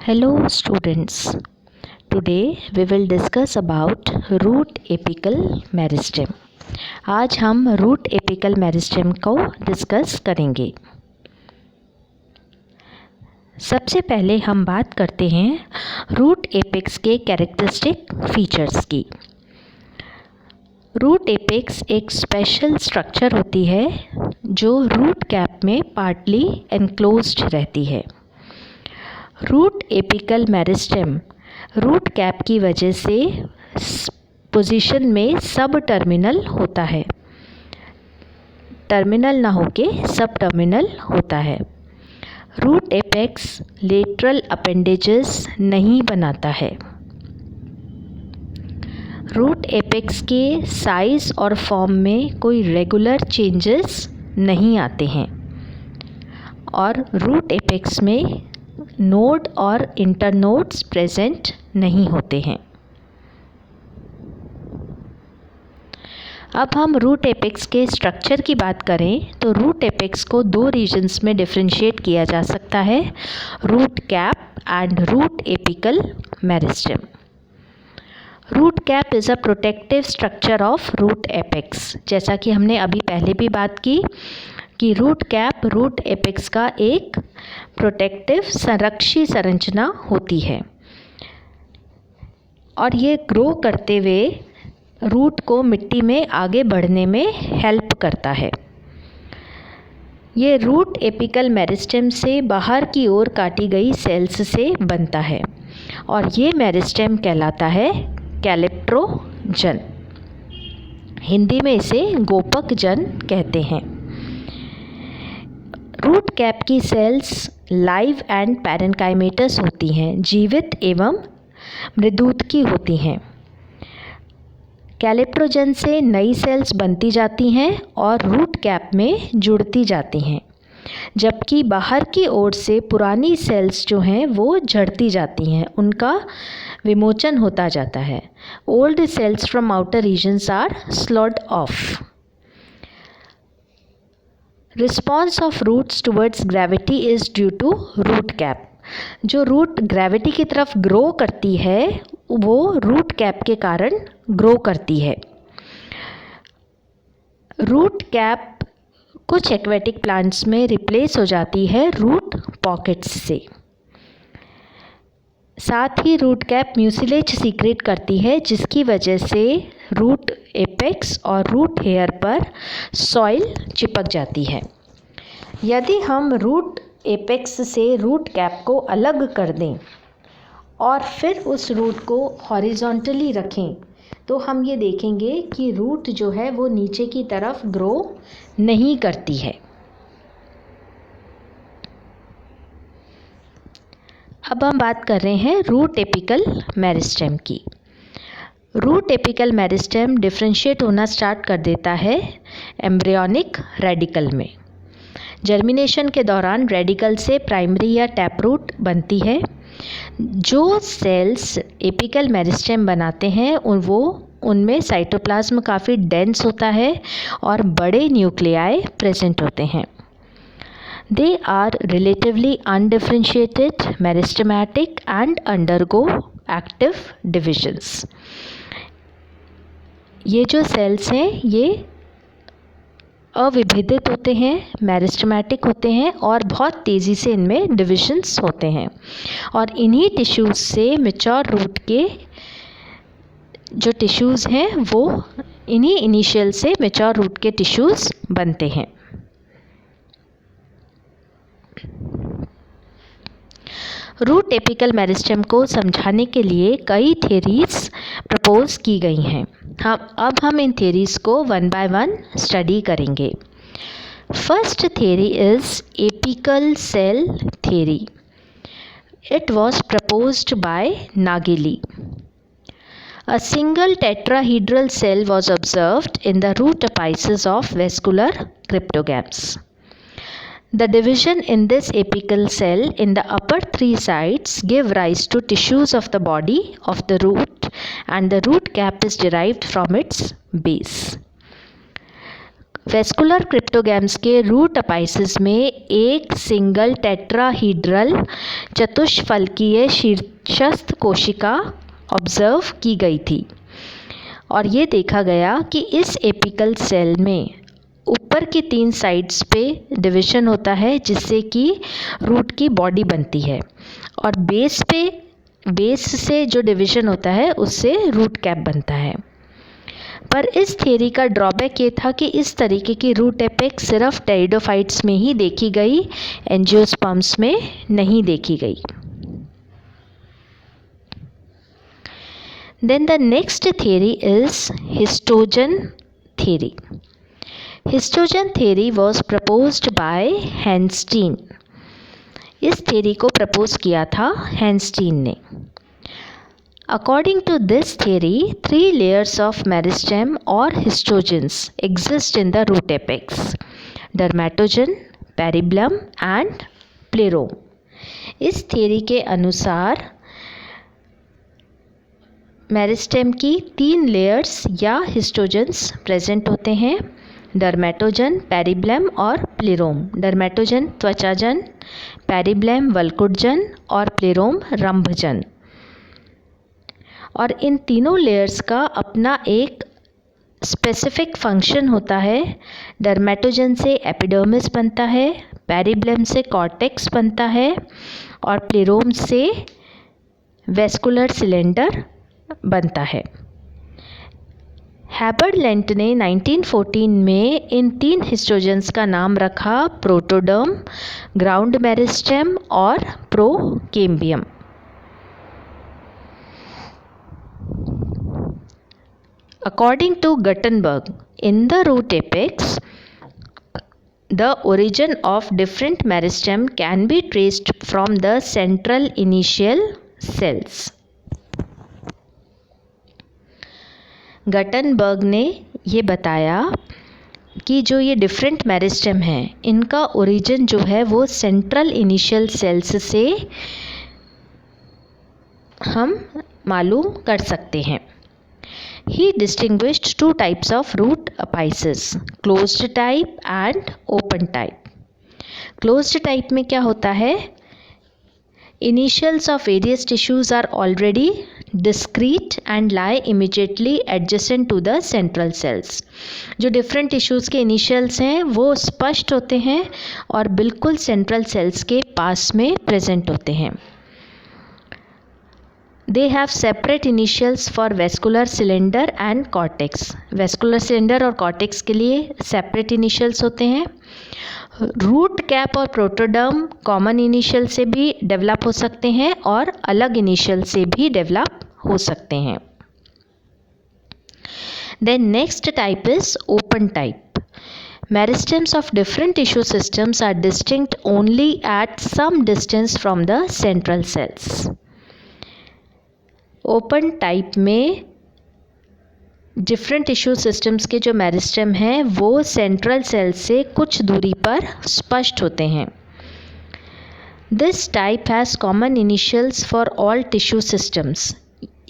Hello students. Today we will discuss about root apical meristem. आज हम root apical meristem को discuss करेंगे। सबसे पहले हम बात करते हैं रूट एपेक्स के कैरेक्टरिस्टिक फीचर्स की। रूट एपेक्स एक स्पेशल स्ट्रक्चर होती है जो रूट कैप में पार्टली एनक्लोज्ड रहती है। Root apical meristem root cap की वजह से पोजीशन में सब टर्मिनल होता है, टर्मिनल ना होके सब टर्मिनल होता है। रूट एपेक्स लेटरल अपेंडेजेस नहीं बनाता है। रूट एपेक्स के साइज और फॉर्म में कोई रेगुलर चेंजेस नहीं आते हैं और रूट एपेक्स में नोड और इंटरनोड्स प्रेजेंट नहीं होते हैं। अब हम रूट एपेक्स के स्ट्रक्चर की बात करें तो रूट एपेक्स को दो रीजन्स में डिफरेंशिएट किया जा सकता है, root cap and root apical meristem. Root cap is a protective structure of root apex. जैसा कि हमने अभी पहले भी बात की कि रूट कैप रूट एपेक्स का एक प्रोटेक्टिव संरक्षी संरचना होती है और ये ग्रो करते हुए रूट को मिट्टी में आगे बढ़ने में हेल्प करता है। ये रूट एपिकल मेरिस्टेम से बाहर की ओर काटी गई सेल्स से बनता है और ये मेरिस्टेम कहलाता है कैलेप्ट्रोजन। हिंदी में इसे गोपक जन कहते हैं। रूट कैप की सेल्स लाइव एंड पैरेन्काइमेटस होती हैं, जीवित एवं मृदुतकी होती हैं। कैलेप्ट्रोजन से नई सेल्स बनती जाती हैं और रूट कैप में जुड़ती जाती हैं, जबकि बाहर की ओर से पुरानी सेल्स जो हैं वो झड़ती जाती हैं, उनका विमोचन होता जाता है। Old cells from outer regions are sloughed off. Response of roots towards gravity is due to root cap. जो रूट ग्रेविटी की तरफ ग्रो करती है वो रूट कैप के कारण ग्रो करती है। रूट कैप कुछ एक्वेटिक प्लांट्स में रिप्लेस हो जाती है रूट पॉकेट्स से। साथ ही रूट कैप म्यूसिलेज सीक्रेट करती है, जिसकी वजह से रूट एपेक्स और रूट हेयर पर सॉइल चिपक जाती है। यदि हम रूट एपेक्स से रूट कैप को अलग कर दें और फिर उस रूट को हॉरिजॉन्टली रखें तो हम ये देखेंगे कि रूट जो है वो नीचे की तरफ ग्रो नहीं करती है। अब हम बात कर रहे हैं रूट एपिकल मेरिस्टेम की। रूट एपिकल मेरिस्टेम डिफरेंशिएट होना स्टार्ट कर देता है एम्ब्रियोनिक रेडिकल में। जर्मिनेशन के दौरान रेडिकल से प्राइमरी या टैपरूट बनती है। जो सेल्स एपिकल मेरिस्टेम बनाते हैं उनमें साइटोप्लाज्म काफ़ी डेंस होता है और बड़े न्यूक्लियाई प्रेजेंट होते हैं। They are relatively undifferentiated, meristematic and undergo active divisions. ये जो सेल्स हैं ये अविभेदित होते हैं, मेरिस्टेमेटिक होते हैं और बहुत तेज़ी से इनमें डिविजन्स होते हैं और इन्हीं टिश्यूज़ से मैच्योर रूट के जो टिश्यूज़ हैं वो इन्हीं इनिशियल से मैच्योर रूट के टिश्यूज़ बनते हैं। रूट एपिकल मेरिस्टेम को समझाने के लिए कई थ्योरीज प्रपोज की गई हैं। अब हम इन थ्योरीज को वन बाय वन स्टडी करेंगे। First theory is apical cell theory. It was proposed by Nageli. A single tetrahedral cell was observed in the root apices of vascular cryptogams. The division in this apical cell in the upper three sides give rise to tissues of the body of the root, and the root cap is derived from its base. Vascular cryptogams के root apices में एक single tetrahedral चतुष्फलकीय शीर्षस्थ कोशिका observe की गई थी और ये देखा गया कि इस एपिकल सेल में ऊपर की 3 साइड्स पे डिवीजन होता है जिससे कि रूट की बॉडी बनती है और बेस से जो डिवीजन होता है उससे रूट कैप बनता है। पर इस थियरी का ड्रॉबैक ये था कि इस तरीके की रूट एपेक्स सिर्फ टेरिडोफाइट्स में ही देखी गई, एंजियोस्पर्म्स में नहीं देखी गई। Then the next theory is histogen theory. Histogen theory was proposed by Hainstein. इस theory को propose किया था Hainstein ने। According to this theory, 3 layers of meristem or histogens exist in the root apex: dermatogen, peribulum and plerome. इस theory के अनुसार meristem की 3 layers या हिस्टोजन्स प्रेजेंट होते हैं: डर्मेटोजन, पेरिब्लम और प्लेरोम। डर्मेटोजन त्वचाजन, पेरिब्लम वल्कुटजन और प्लेरोम रंभजन। और इन तीनों लेयर्स का अपना एक स्पेसिफिक फंक्शन होता है। डर्मेटोजन से एपिडर्मिस बनता है, पेरिब्लम से कॉर्टेक्स बनता है और प्लेरोम से वेस्कुलर सिलेंडर बनता है। हैबर्ड-लेंट ने 1914 में इन 3 हिस्टोजन्स का नाम रखा प्रोटोडर्म, ग्राउंड मेरिस्टेम और प्रोकेम्बियम। According to Gutenberg, in the root apex, the origin of different meristem can be traced from the central initial cells. Gutenberg ने ये बताया कि जो ये डिफरेंट मेरिस्टेम हैं इनका ओरिजिन जो है वो सेंट्रल इनिशियल सेल्स से हम मालूम कर सकते हैं। He distinguished 2 types of root apices, closed type and open type. Closed type में क्या होता है? Initials of various tissues are already discrete and lie immediately adjacent to the central cells. जो different tissues के initials हैं वो स्पष्ट होते हैं और बिल्कुल central cells के पास में present होते हैं। They have separate initials for vascular cylinder and cortex. Vascular cylinder और cortex के लिए separate initials होते हैं। रूट कैप और प्रोटोडर्म कॉमन इनिशियल से भी डेवलप हो सकते हैं और अलग इनिशियल से भी डेवलप हो सकते हैं। Then next type is open type. Meristems of different tissue systems are distinct only at some distance from the central cells. Open type में डिफरेंट टिश्यू सिस्टम्स के जो मेरिस्टेम हैं वो सेंट्रल सेल से कुछ दूरी पर स्पष्ट होते हैं। This type has common initials for all tissue systems.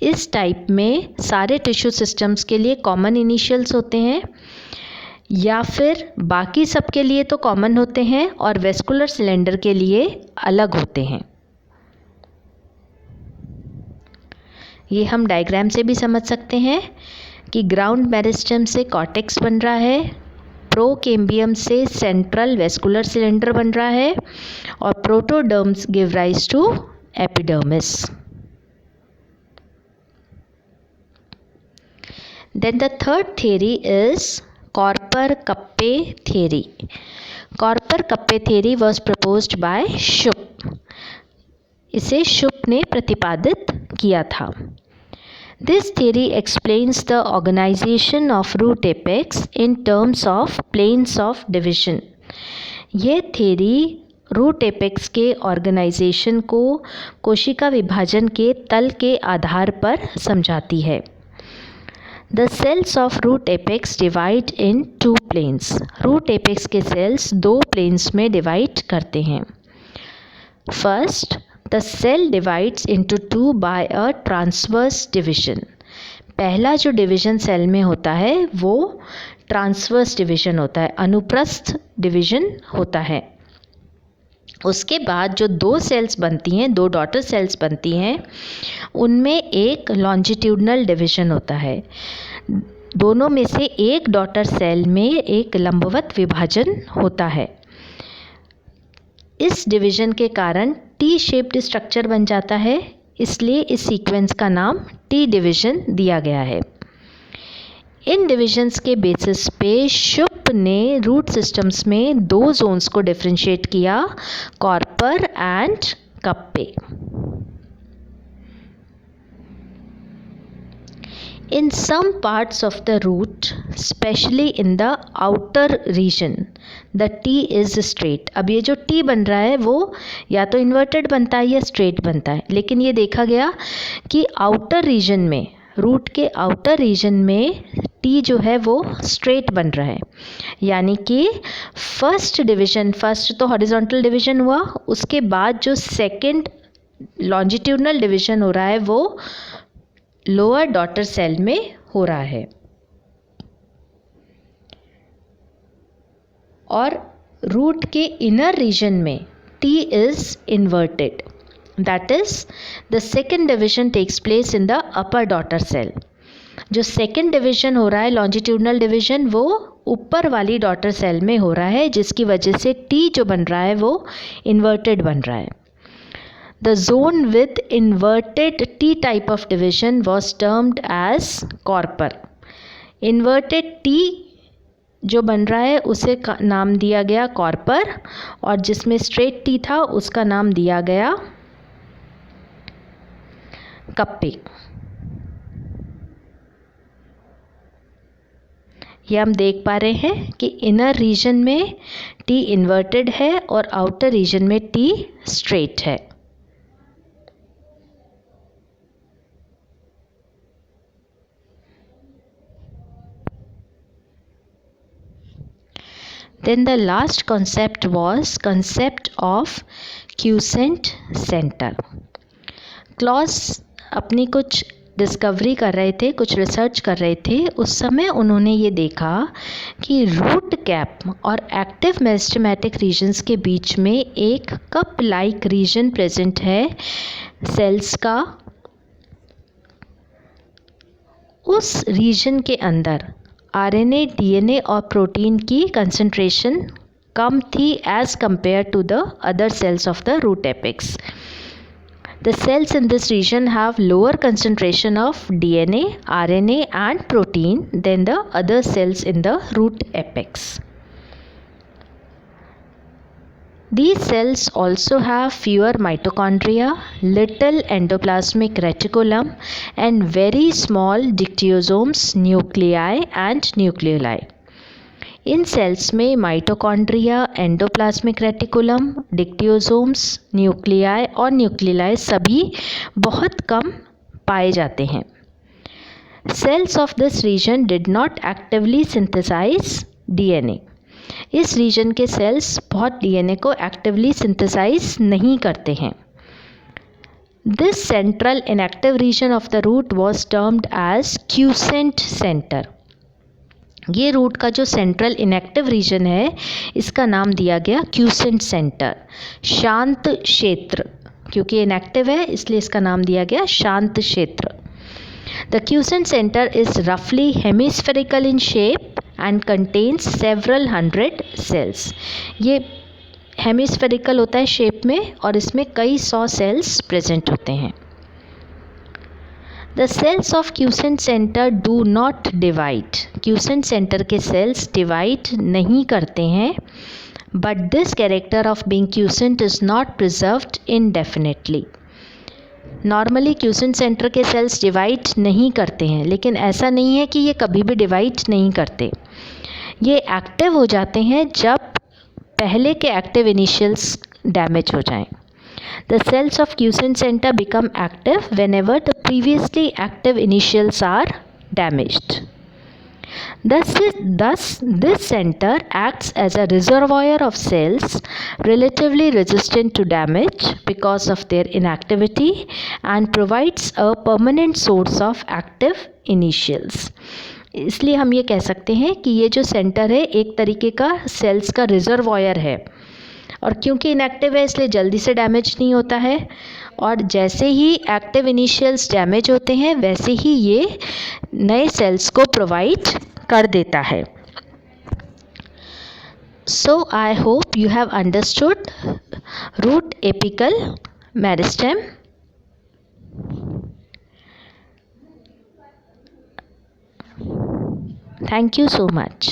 इस टाइप में सारे टिश्यू सिस्टम्स के लिए कॉमन इनिशियल्स होते हैं या फिर बाकी सब के लिए तो कॉमन होते हैं और वेस्कुलर सिलेंडर के लिए अलग होते हैं। ये हम डायग्राम से भी समझ सकते हैं कि ग्राउंड मेरिस्टेम से कॉर्टेक्स बन रहा है, प्रोकेम्बियम से सेंट्रल वेस्कुलर सिलेंडर बन रहा है और protoderms give rise to epidermis. Then the third theory is Korper Kappe theory. Korper Kappe theory was proposed by Schuepp. इसे शुप ने प्रतिपादित किया था। This theory explains the organization of root apex in terms of planes of division. ये theory root apex के organisation को कोशिका विभाजन के तल के आधार पर समझाती है। The cells of root apex divide in 2 planes. Root apex के सेल्स 2 planes में डिवाइड करते हैं। First, the cell divides into 2 by a transverse division. पहला जो डिवीजन सेल में होता है वो ट्रांसवर्स डिवीजन होता है, अनुप्रस्थ डिवीजन होता है। उसके बाद जो 2 सेल्स बनती हैं, 2 डॉटर सेल्स बनती हैं, उनमें एक लॉन्जिट्यूडनल डिवीजन होता है। दोनों में से एक डॉटर सेल में एक लंबवत विभाजन होता है। इस डिवीजन के कारण टी शेप्ड स्ट्रक्चर बन जाता है, इसलिए इस सीक्वेंस का नाम टी डिवीजन दिया गया है। इन डिविजन्स के बेसिस पे शुप ने रूट सिस्टम्स में 2 जोन्स को डिफरेंशिएट किया, कॉर्पर एंड कप्पे। In some parts of the root, especially in the outer region, the T is straight. अब ये जो T बन रहा है वो या तो इन्वर्टेड बनता है या स्ट्रेट बनता है, लेकिन ये देखा गया कि आउटर रीजन में, रूट के आउटर रीजन में T जो है वो स्ट्रेट बन रहा है। यानी कि फर्स्ट डिवीजन, फर्स्ट तो हॉरिजॉन्टल डिवीजन हुआ, उसके बाद जो सेकंड लॉन्जिट्यूडनल डिवीजन हो रहा है वो लोअर डॉटर सेल में हो रहा है। और रूट के इनर रीजन में T is inverted, that is the second division takes place in the upper daughter cell. जो सेकेंड डिवीजन हो रहा है, लॉन्जिट्यूडनल डिवीजन, वो ऊपर वाली डॉटर सेल में हो रहा है, जिसकी वजह से T जो बन रहा है वो इन्वर्टेड बन रहा है। The zone with inverted T type of division was termed as Corper. Inverted T जो बन रहा है उसे नाम दिया गया कॉर्पर, और जिसमें स्ट्रेट T था उसका नाम दिया गया कप्पे। ये हम देख पा रहे हैं कि इनर रीजन में T इन्वर्टेड है और आउटर रीजन में T स्ट्रेट है। Then the last concept was concept of quiescent center. Clowes अपनी कुछ डिस्कवरी कर रहे थे, कुछ रिसर्च कर रहे थे। उस समय उन्होंने ये देखा कि रूट कैप और एक्टिव मेरिस्टेमेटिक रीजन्स के बीच में एक कप लाइक रीजन प्रेजेंट है सेल्स का। उस रीजन के अंदर आरएनए, डीएनए और प्रोटीन की कंसंट्रेशन कम थी as compare to the other cells of the root apex. The cells in this region have lower concentration of DNA, RNA and protein than the other cells in the root apex. These cells also have fewer mitochondria, little endoplasmic reticulum and very small dictyosomes, nuclei and nucleoli. इन cells में mitochondria, endoplasmic reticulum, dictyosomes, nuclei और nuclei सभी बहुत कम पाए जाते हैं। Cells of this region did not actively synthesise DNA. इस रीजन के सेल्स बहुत डीएनए को एक्टिवली सिंथेसाइज नहीं करते हैं। This central inactive region of the root was termed as quiescent centre. ये रूट का जो सेंट्रल इनएक्टिव रीजन है इसका नाम दिया गया क्यूसेंट सेंटर, शांत क्षेत्र। क्योंकि इनएक्टिव है इसलिए इसका नाम दिया गया शांत क्षेत्र। द क्यूसेंट सेंटर इज रफली hemispherical in shape and contains several hundred cells. ये हेमिस्फेरिकल होता है शेप में और इसमें कई 100 सेल्स प्रेजेंट होते हैं। The cells of quiescent center do not divide. Quiescent center के cells divide नहीं करते हैं, but this character of being quiescent is not preserved indefinitely. Normally quiescent center के cells divide नहीं करते हैं, लेकिन ऐसा नहीं है कि ये कभी भी divide नहीं करते। ये active हो जाते हैं जब पहले के active initials damage हो जाएं। The cells of quiescent center become active whenever the previously active initials are damaged. Thus, this center acts as a reservoir of cells relatively resistant to damage because of their inactivity and provides a permanent source of active initials. इसलिए हम ये कह सकते हैं कि ये जो centre है एक तरीके का सेल्स का रिजर्वॉयर है, और क्योंकि इनएक्टिव है इसलिए जल्दी से डैमेज नहीं होता है, और जैसे ही एक्टिव इनिशियल्स डैमेज होते हैं वैसे ही ये नए सेल्स को प्रोवाइड कर देता है। So I hope you have understood root apical meristem. Thank you so much.